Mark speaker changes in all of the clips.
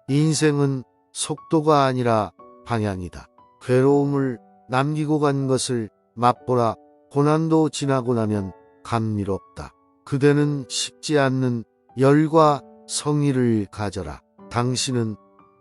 Speaker 1: 인생은 속도가 아니라 방향이다. 괴로움을 남기고 간 것을 맛보라. 고난도 지나고 나면 감미롭다. 그대는 식지 않는 열과 성의를 가져라. 당신은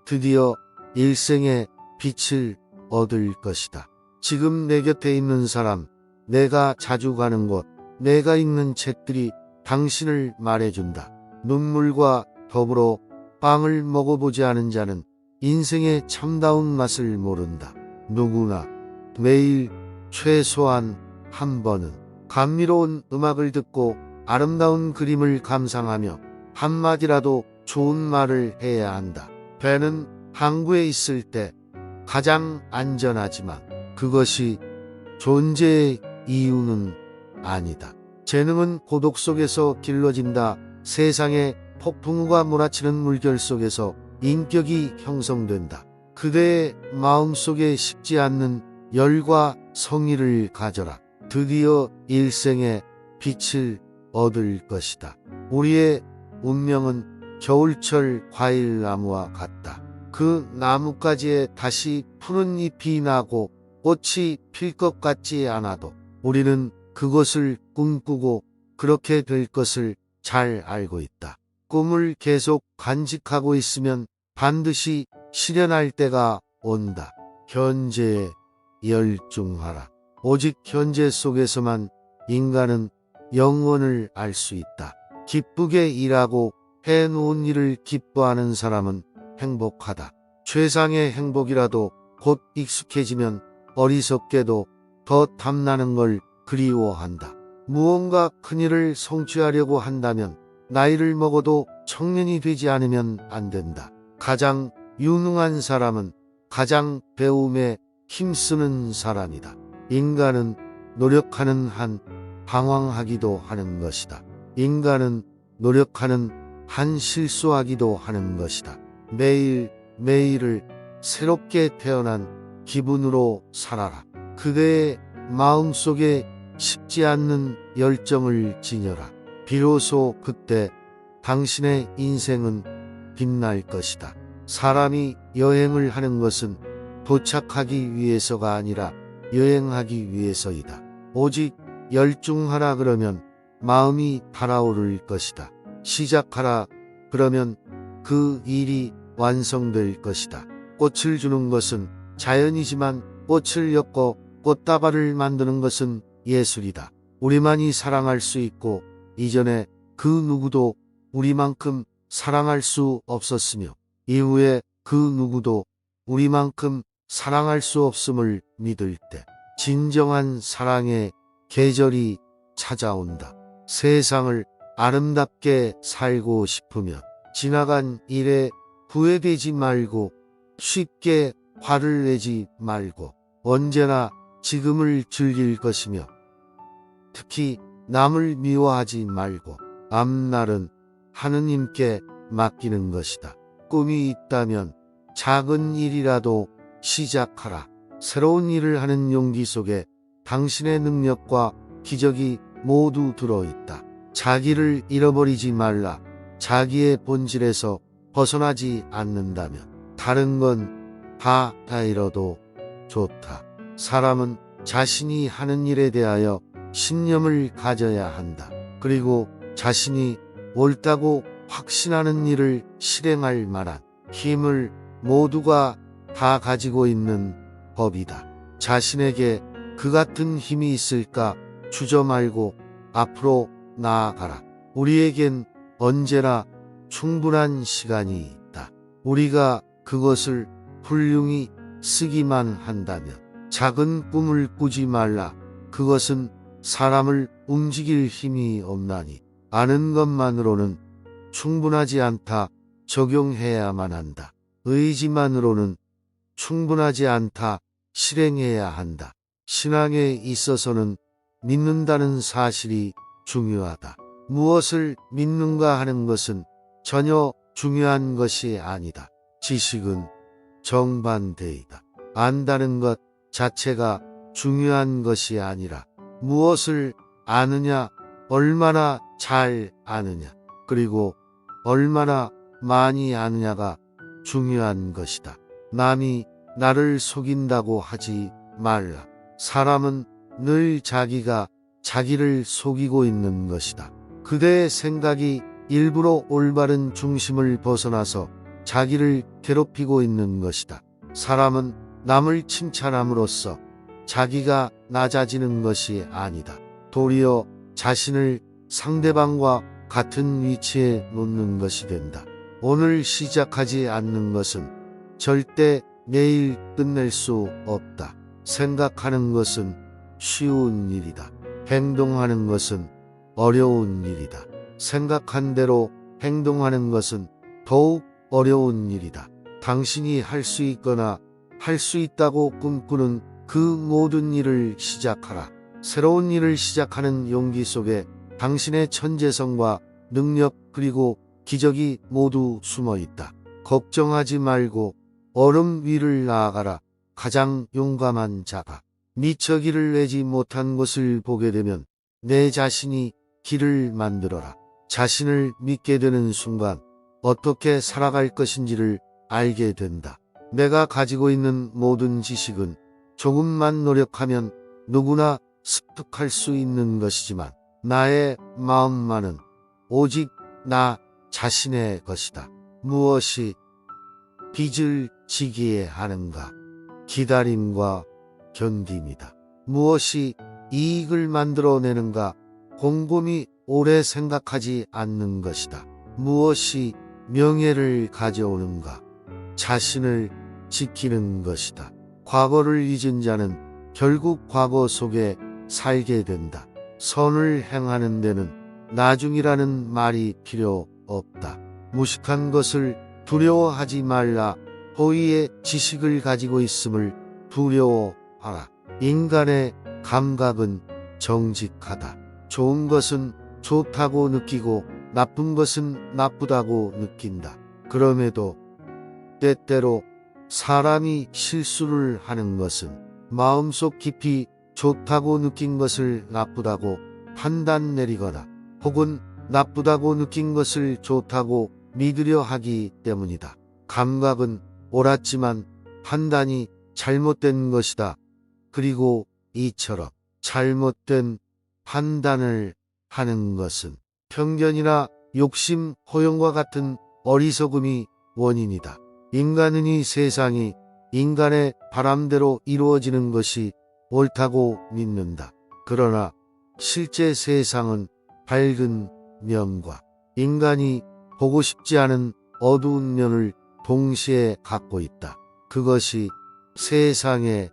Speaker 1: 드디어 일생의 빛을 얻을 것이다. 지금 내 곁에 있는 사람, 내가 자주 가는 곳, 내가 읽는 책들이 당신을 말해준다. 눈물과 더불어 빵을 먹어보지 않은 자는 인생의 참다운 맛을 모른다. 누구나 매일 최소한 한 번은 감미로운 음악을 듣고 아름다운 그림을 감상하며 한마디라도 좋은 말을 해야 한다. 배는 항구에 있을 때 가장 안전하지만 그것이 존재의 이유는 아니다. 재능은 고독 속에서 길러진다. 세상에 폭풍우가 몰아치는 물결 속에서 인격이 형성된다. 그대의 마음속에 식지 않는 열과 성의를 가져라. 드디어 일생의 빛을 얻을 것이다. 우리의 운명은 겨울철 과일나무와 같다. 그 나뭇가지에 다시 푸른 잎이 나고 꽃이 필 것 같지 않아도 우리는 그것을 꿈꾸고 그렇게 될 것을 잘 알고 있다. 꿈을 계속 간직하고 있으면 반드시 실현할 때가 온다. 현재에 열중하라. 오직 현재 속에서만 인간은 영원을 알 수 있다. 기쁘게 일하고 해놓은 일을 기뻐하는 사람은 행복하다. 최상의 행복이라도 곧 익숙해지면 어리석게도 더 탐나는 걸 그리워한다. 무언가 큰일을 성취하려고 한다면 나이를 먹어도 청년이 되지 않으면 안 된다. 가장 유능한 사람은 가장 배움에 힘쓰는 사람이다. 인간은 노력하는 한 방황하기도 하는 것이다. 인간은 노력하는 한 실수하기도 하는 것이다. 매일 매일을 새롭게 태어난 기분으로 살아라. 그대의 마음속에 식지 않는 열정을 지녀라. 비로소 그때 당신의 인생은 빛날 것이다. 사람이 여행을 하는 것은 도착하기 위해서가 아니라 여행하기 위해서이다. 오직 열중하라 그러면 마음이 달아오를 것이다. 시작하라 그러면 그 일이 완성될 것이다. 꽃을 주는 것은 자연이지만 꽃을 엮어 꽃다발을 만드는 것은 예술이다. 우리만이 사랑할 수 있고 이전에 그 누구도 우리만큼 사랑할 수 없었으며 이후에 그 누구도 우리만큼 사랑할 수 없음을 믿을 때 진정한 사랑의 계절이 찾아온다. 세상을 아름답게 살고 싶으면 지나간 일에 후회되지 말고 쉽게 화를 내지 말고 언제나 지금을 즐길 것이며 특히 남을 미워하지 말고 앞날은 하느님께 맡기는 것이다. 꿈이 있다면 작은 일이라도 시작하라. 새로운 일을 하는 용기 속에 당신의 능력과 기적이 모두 들어있다. 자기를 잃어버리지 말라. 자기의 본질에서 벗어나지 않는다면 다른 건 다 잃어도 좋다. 사람은 자신이 하는 일에 대하여 신념을 가져야 한다. 그리고 자신이 옳다고 확신하는 일을 실행할 만한 힘을 모두가 다 가지고 있는 법이다. 자신에게 그 같은 힘이 있을까 주저 말고 앞으로 나아가라. 우리에겐 언제나 충분한 시간이 있다. 우리가 그것을 훌륭히 쓰기만 한다면 작은 꿈을 꾸지 말라. 그것은 사람을 움직일 힘이 없나니 아는 것만으로는 충분하지 않다. 적용해야만 한다. 의지만으로는 충분하지 않다. 실행해야 한다. 신앙에 있어서는 믿는다는 사실이 중요하다. 무엇을 믿는가 하는 것은 전혀 중요한 것이 아니다. 지식은 정반대이다. 안다는 것 자체가 중요한 것이 아니라 무엇을 아느냐, 얼마나 잘 아느냐, 그리고 얼마나 많이 아느냐가 중요한 것이다. 남이 나를 속인다고 하지 말라. 사람은 늘 자기가 자기를 속이고 있는 것이다. 그대의 생각이 일부러 올바른 중심을 벗어나서 자기를 괴롭히고 있는 것이다. 사람은 남을 칭찬함으로써 자기가 낮아지는 것이 아니다. 도리어 자신을 상대방과 같은 위치에 놓는 것이 된다. 오늘 시작하지 않는 것은 절대 내일 끝낼 수 없다. 생각하는 것은 쉬운 일이다. 행동하는 것은 어려운 일이다. 생각한 대로 행동하는 것은 더욱 어려운 일이다. 당신이 할 수 있거나 할 수 있다고 꿈꾸는 그 모든 일을 시작하라. 새로운 일을 시작하는 용기 속에 당신의 천재성과 능력 그리고 기적이 모두 숨어 있다. 걱정하지 말고 얼음 위를 나아가라. 가장 용감한 자가 미처 길을 내지 못한 곳을 보게 되면 내 자신이 길을 만들어라. 자신을 믿게 되는 순간 어떻게 살아갈 것인지를 알게 된다. 내가 가지고 있는 모든 지식은 조금만 노력하면 누구나 습득할 수 있는 것이지만 나의 마음만은 오직 나 자신의 것이다. 무엇이 빚을 지게 하는가? 기다림과 견딤이다. 무엇이 이익을 만들어내는가? 곰곰이 오래 생각하지 않는 것이다. 무엇이 명예를 가져오는가? 자신을 지키는 것이다. 과거를 잊은 자는 결국 과거 속에 살게 된다. 선을 행하는 데는 나중이라는 말이 필요 없다. 무식한 것을 두려워하지 말라. 호의의 지식을 가지고 있음을 두려워하라. 인간의 감각은 정직하다. 좋은 것은 좋다고 느끼고 나쁜 것은 나쁘다고 느낀다. 그럼에도 때때로 사람이 실수를 하는 것은 마음속 깊이 좋다고 느낀 것을 나쁘다고 판단 내리거나 혹은 나쁘다고 느낀 것을 좋다고 믿으려 하기 때문이다. 감각은 옳았지만 판단이 잘못된 것이다. 그리고 이처럼 잘못된 판단을 하는 것은 편견이나 욕심, 호용과 같은 어리석음이 원인이다. 인간은 이 세상이 인간의 바람대로 이루어지는 것이 옳다고 믿는다. 그러나 실제 세상은 밝은 면과 인간이 보고 싶지 않은 어두운 면을 동시에 갖고 있다. 그것이 세상의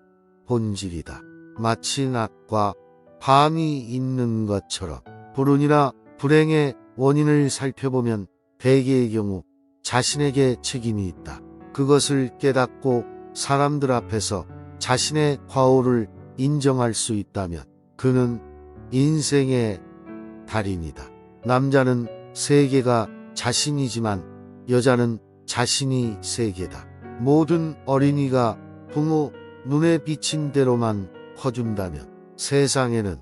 Speaker 1: 본질이다. 마치 낮과 밤이 있는 것처럼 불운이나 불행의 원인을 살펴보면 대개의 경우 자신에게 책임이 있다. 그것을 깨닫고 사람들 앞에서 자신의 과오를 인정할 수 있다면 그는 인생의 달인이다. 남자는 세계가 자신이지만 여자는 자신이 세계다. 모든 어린이가 부모 눈에 비친 대로만 커준다면 세상에는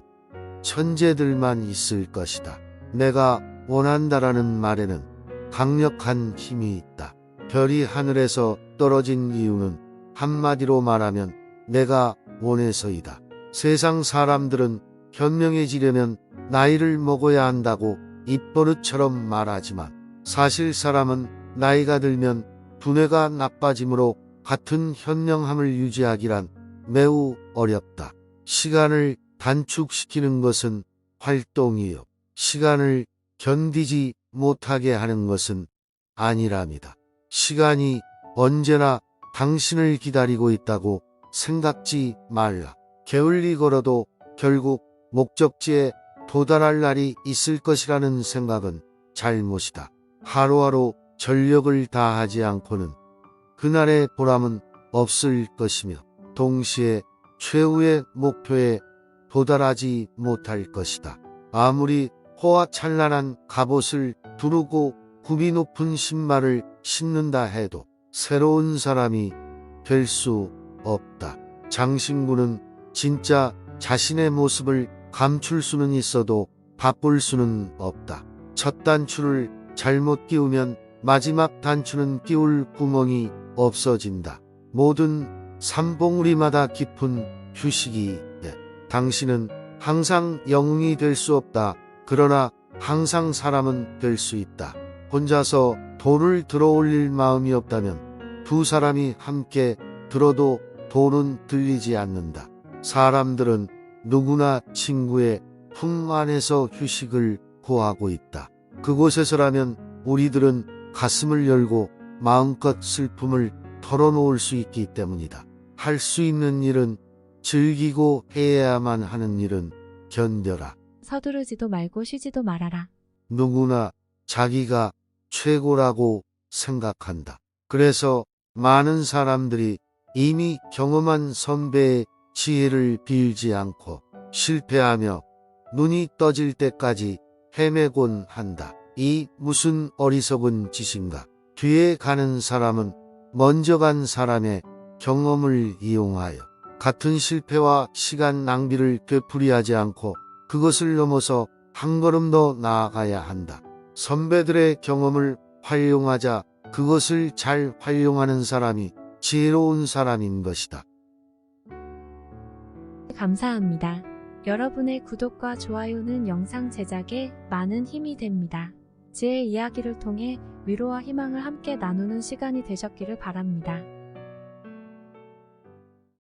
Speaker 1: 천재들만 있을 것이다. 내가 원한다라는 말에는 강력한 힘이 있다. 별이 하늘에서 떨어진 이유는 한마디로 말하면 내가 원해서이다. 세상 사람들은 현명해지려면 나이를 먹어야 한다고 입버릇처럼 말하지만 사실 사람은 나이가 들면 두뇌가 나빠지므로 같은 현명함을 유지하기란 매우 어렵다. 시간을 단축시키는 것은 활동이요. 시간을 견디지 못하게 하는 것은 아니랍니다. 시간이 언제나 당신을 기다리고 있다고 생각지 말라. 게을리 걸어도 결국 목적지에 도달할 날이 있을 것이라는 생각은 잘못이다. 하루하루 전력을 다하지 않고는 그날의 보람은 없을 것이며 동시에 최후의 목표에 도달하지 못할 것이다. 아무리 호화찬란한 갑옷을 두르고 굽이 높은 신발을 신는다 해도 새로운 사람이 될 수 없다. 장신구는 진짜 자신의 모습을 감출 수는 있어도 바꿀 수는 없다. 첫 단추를 잘못 끼우면 마지막 단추는 끼울 구멍이 없어진다. 모든 산봉우리마다 깊은 휴식이 있대. 당신은 항상 영웅이 될 수 없다. 그러나 항상 사람은 될 수 있다. 혼자서 돈을 들어올릴 마음이 없다면 두 사람이 함께 들어도 돈은 들리지 않는다. 사람들은 누구나 친구의 품 안에서 휴식을 구하고 있다. 그곳에서라면 우리들은 가슴을 열고 마음껏 슬픔을 털어놓을 수 있기 때문이다. 할 수 있는 일은 즐기고 해야만 하는 일은 견뎌라.
Speaker 2: 서두르지도 말고 쉬지도 말아라.
Speaker 1: 누구나 자기가 최고라고 생각한다. 그래서 많은 사람들이 이미 경험한 선배의 지혜를 빌지 않고 실패하며 눈이 떠질 때까지 헤매곤 한다. 이 무슨 어리석은 짓인가? 뒤에 가는 사람은 먼저 간 사람의 경험을 이용하여 같은 실패와 시간 낭비를 되풀이하지 않고 그것을 넘어서 한 걸음 더 나아가야 한다. 선배들의 경험을 활용하자. 그것을 잘 활용하는 사람이 지혜로운 사람인 것이다.
Speaker 2: 감사합니다. 여러분의 구독과 좋아요는 영상 제작에 많은 힘이 됩니다. 제 이야기를 통해 위로와 희망을 함께 나누는 시간이 되셨기를 바랍니다.